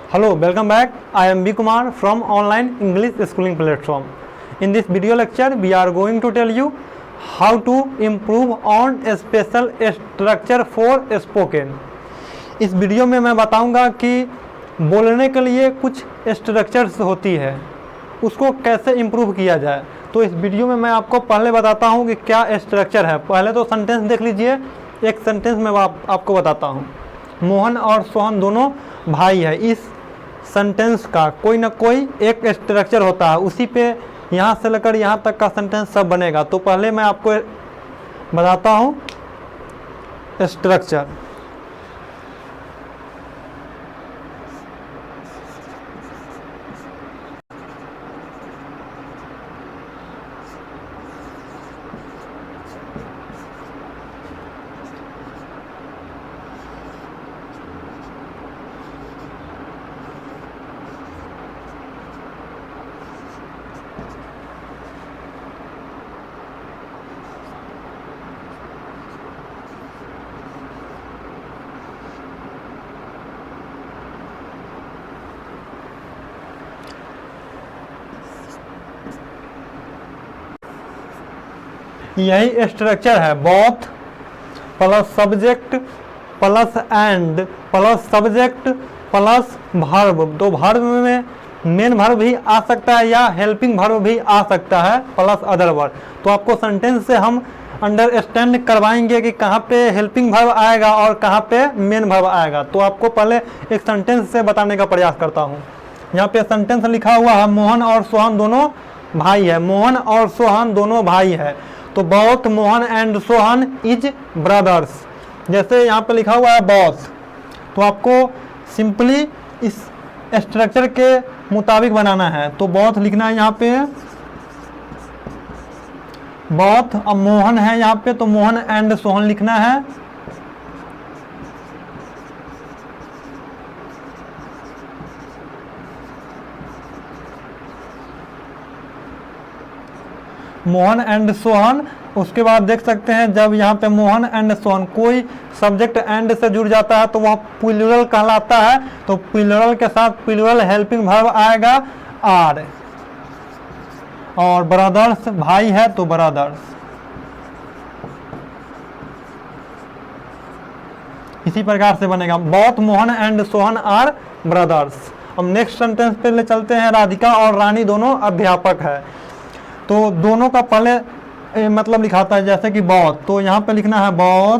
Hello, welcome back. I am B. Kumar from online English schooling platform. In this video lecture, we are going to tell you how to improve on a special structure for spoken. इस video में मैं बताऊंगा कि बोलने के लिए कुछ structures होती है, उसको कैसे इम्प्रूव किया जाए। तो इस वीडियो में मैं आपको पहले बताता हूं कि क्या स्ट्रक्चर है। पहले तो सेंटेंस देख लीजिए। एक सेंटेंस में आपको बताता हूं, मोहन और सोहन दोनों भाई है। इस सेंटेंस का कोई ना कोई एक स्ट्रक्चर होता है, उसी पे यहाँ से लेकर यहाँ तक का सेंटेंस सब बनेगा। तो पहले मैं आपको बताता हूँ स्ट्रक्चर। यही स्ट्रक्चर है, both plus subject plus and plus subject plus verb. तो वर्ब में मेन वर्ब भी आ सकता है या हेल्पिंग वर्ब भी आ सकता है प्लस अदर वर्ब। तो आपको सेंटेंस से हम अंडरस्टैंड करवाएंगे कि कहाँ पे हेल्पिंग वर्ब आएगा और कहाँ पे मेन वर्ब आएगा। तो आपको पहले एक सेंटेंस से बताने का प्रयास करता हूँ। यहाँ पे सेंटेंस लिखा हुआ है, मोहन और सोहन दोनों भाई है। मोहन और सोहन दोनों भाई है, तो both Mohan and Sohan is brothers. जैसे यहाँ पे लिखा हुआ है बॉस, तो आपको सिंपली इस स्ट्रक्चर के मुताबिक बनाना है। तो बोथ लिखना है यहाँ पे, बोथ। अब मोहन है यहाँ पे, तो मोहन एंड सोहन लिखना है। मोहन एंड सोहन। उसके बाद देख सकते हैं जब यहाँ पे मोहन एंड सोहन कोई सब्जेक्ट एंड से जुड़ जाता है तो वह प्लूरल कहलाता है। तो प्लूरल के साथ प्लूरल हेल्पिंग वर्ब आएगा आर। और ब्रदर्स भाई है तो ब्रदर्स। इसी प्रकार से बनेगा, both Mohan and Sohan are brothers. अब नेक्स्ट सेंटेंस पे ले चलते हैं। राधिका और रानी दोनों अध्यापक है। तो दोनों का पहले मतलब लिखाता है, जैसे कि बोथ, तो यहाँ पे लिखना है बोथ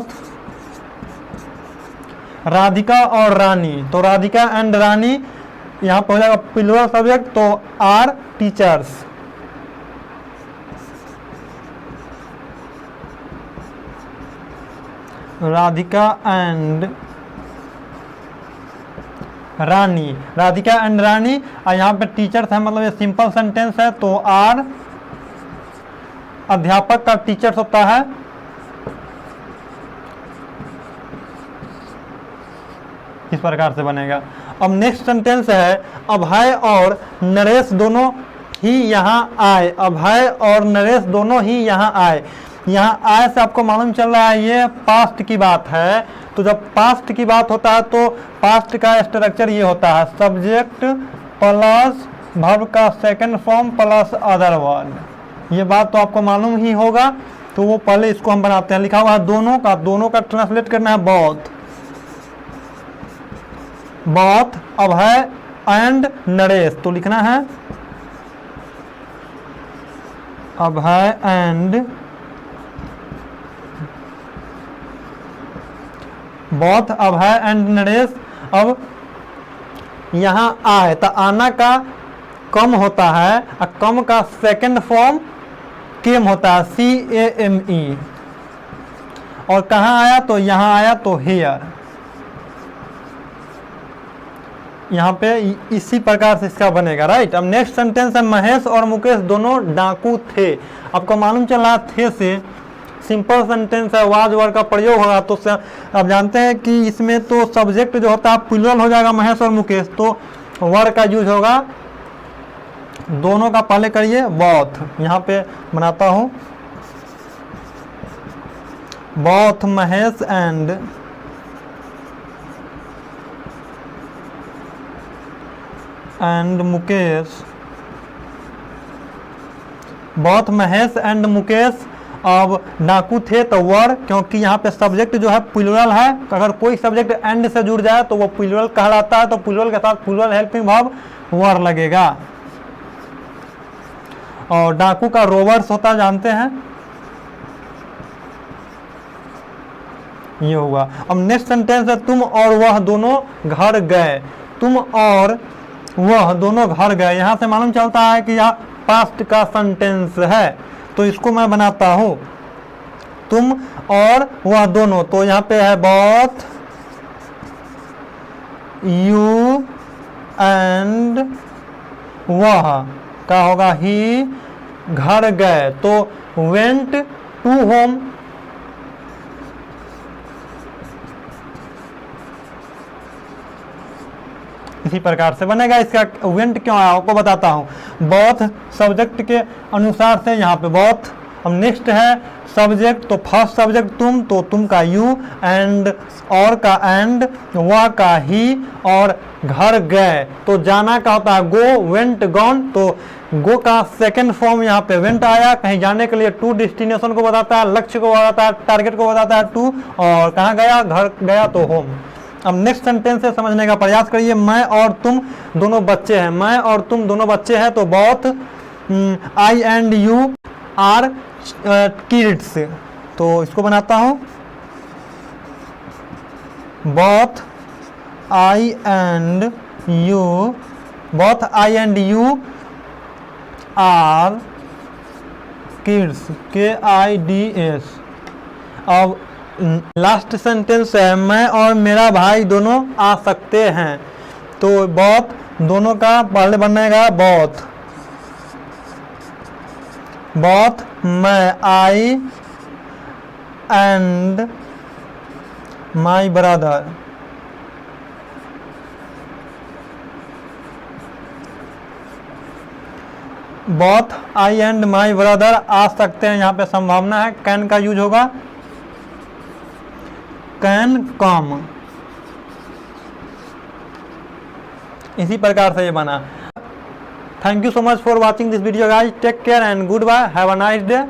राधिका और रानी। तो राधिका एंड रानी यहाँ पे हो जाएगा प्लूरल सब्जेक्ट, तो are teachers. Radhika and Rani, Radhika and Rani, और यहाँ पे टीचर्स है, मतलब ये सिंपल सेंटेंस है। तो आर अध्यापक का टीचर्स होता है। इस प्रकार से बनेगा। अब नेक्स्ट सेंटेंस है, अभय और नरेश दोनों ही यहाँ आए। अभय और नरेश दोनों ही यहाँ आए। यहाँ आए से आपको मालूम चल रहा है ये पास्ट की बात है। तो जब पास्ट की बात होता है तो पास्ट का स्ट्रक्चर ये होता है, सब्जेक्ट प्लस वर्ब का second form plus other verb. ये बात तो आपको मालूम ही होगा। तो वो पहले इसको हम बनाते हैं। लिखा हुआ है दोनों का, दोनों का ट्रांसलेट करना है both. Both Abhay and Naresh, तो लिखना है Abhay and both Abhay and Naresh. अब यहाँ आए तो आना का कम होता है, और कम का सेकंड फॉर्म केम होता है, CAME। और कहाँ आया, तो यहाँ आया, तो हेयर। यहाँ पे इसी प्रकार से इसका बनेगा, राइट। अब नेक्स्ट सेंटेंस है, महेश और मुकेश दोनों डाकू थे। आपको मालूम चल रहा थे से सिंपल सेंटेंस है, वाज वर्ड का प्रयोग होगा। तो आप जानते हैं कि इसमें तो सब्जेक्ट जो होता है प्लूरल हो जाएगा, महेश और मुकेश, तो वर्ड का यूज होगा। दोनों का पहले करिए बोथ। यहाँ पे बनाता हूँ, both Mahesh and and Mukesh, बहुत महेश एंड मुकेश। अब डाकू थे तो वर, क्योंकि यहाँ पे सब्जेक्ट जो है प्लूरल है, अगर कोई सब्जेक्ट एंड से जुड़ जाए तो वो प्लूरल कहलाता है, तो प्लूरल के साथ प्लूरल हेल्पिंग वर्ब वर लगेगा। और डाकू का रोवर्स होता जानते हैं, ये हुआ। अब नेक्स्ट सेंटेंस है तुम और वह दोनों घर गए। तुम और वह दोनों घर गए, यहाँ से मालूम चलता है कि यह पास्ट का सेंटेंस है, तो इसको मैं बनाता हूं तुम और वह दोनों। तो यहाँ पे है बोथ यू एंड वह का होगा ही घर गए, तो वेंट टू होम। इसी प्रकार से बनेगा। इसका वेंट क्यों आया आपको बताता हूं। बोथ सब्जेक्ट के अनुसार से यहाँ पे बोथ। अब नेक्स्ट है सब्जेक्ट, तो फर्स्ट सब्जेक्ट तुम, तो तुम का यू, एंड और का एंड, वह का ही, और घर गए तो जाना का होता है गो, वेंट गॉन। तो गो का सेकंड फॉर्म यहाँ पे वेंट आया, कहीं जाने के लिए टू डेस्टिनेशन को बताता है, लक्ष्य को बताता है, टारगेट को बताता है टू, और कहाँ गया घर गया तो होम। अब नेक्स्ट सेंटेंस से समझने का प्रयास करिए। मैं और तुम दोनों बच्चे हैं, मैं और तुम दोनों बच्चे हैं, तो both I and you are kids. तो इसको बनाता हूं both I and you, both I and you are kids, KIDS। अब लास्ट सेंटेंस है मैं और मेरा भाई दोनों आ सकते हैं, तो बोथ दोनों का पहले बनेगा बोथ, बोथ मैं I and my brother. Both I and my brother आ सकते हैं, यहाँ पे संभावना है, कैन का यूज होगा, कैन कम। इसी प्रकार से ये बना। Thank you so much for watching this video guys, take care and goodbye, have a nice day.